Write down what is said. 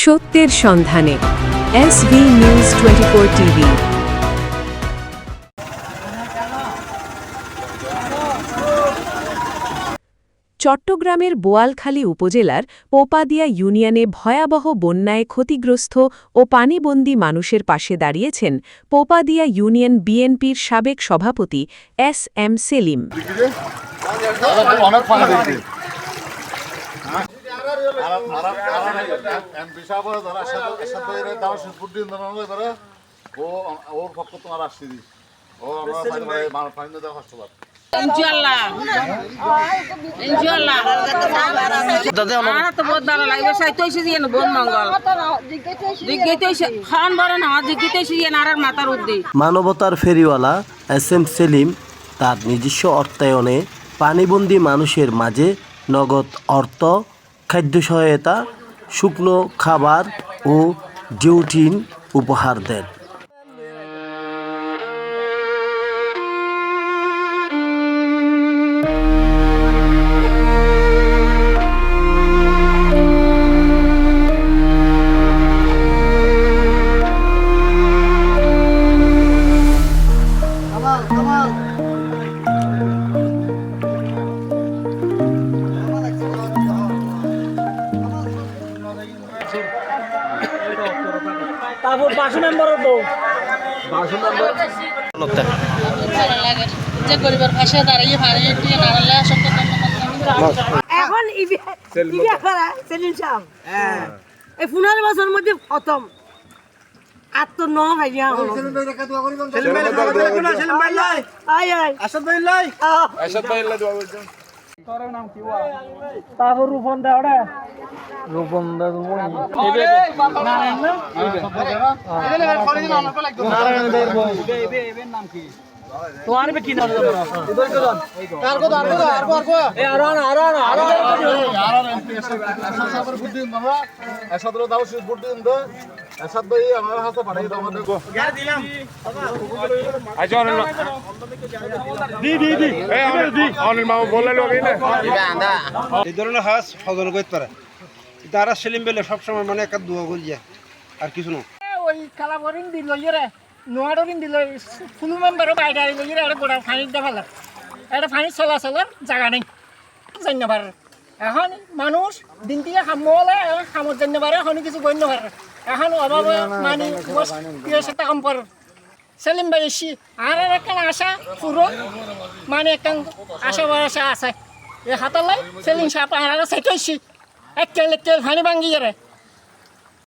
সত্যের সন্ধানে SB news 24 TV. চট্টগ্রামের বোয়ালখালী উপজেলার পোপাদিয়া ইউনিয়নে ভয়াবহ বন্যায় ক্ষতিগ্রস্ত ও পানিবন্দী মানুষের পাশে দাঁড়িয়েছেন পোপাদিয়া ইউনিয়ন বিএনপির সাবেক সভাপতি এস.এম. সেলিম। মানবতার ফেরিওয়ালা এস.এম. সেলিম তার নিজস্ব অর্থায়নে পানিবন্দী মানুষের মাঝে নগদ অর্থ, খাদ্য সহায়তা, শুকনো খাবার ও ডিউটিন উপহার দেন। তারপর 5 নম্বরের বউ 5 নম্বর যে গরিবের পাশে দাঁড়িয়ে এখন ইবিয়া করা সেলিম সাহেব এই 15 বছরের মধ্যে প্রথম আর তো ন ভাইয়া সেলিম ভাই লাই আয় আয় আসাদ ভাই লাই দোয়া করছো। তোর নাম কি ওয়া? তারপর রূপন দা ওটা রূপন দা নারায়ণের নাম কি? তোমার বে কি নাম? ইদর কদন কার কো আর কো এ আরান এমপি সাহেবের বুদ্ধি আমরা এসাদর দাও সে বুদ্ধি দে এসাদ ভাই আমার হাতে পাঠাই দাও আমাদের গো গার দিলাম আচ্ছা অন দি এই আমাদের দি অনিল মামু বললে লগে না আন্দা এই ধরনের হাস সদন কইতে পারে তারা সেলিম বেলে সব সময় মনে একটা দোয়া করি যায় আর কিছু না ওই কালাবরিং দিল ইরে নোয়ারিং দিল ফুল মেম্বারও বাইরে লইরে আর গোড়া ফানি দেখালা এটা ফানি চলাচলের জায়গা নেই জানি পারে এখন মানুষ দিন থেকে খামলে খামত জানি পারে এখন কিছু গণ্য পারে এখন অভাবে মানে সেটা কম পড়ে সেলিম ভাই এসি আর একটা আশা পুরো মানে একটা আশা ভরসা আছে এই হাতালাই সেলিম সাহেব আর সেটাইছি এক তেল ফানি ভাঙ্গি যারে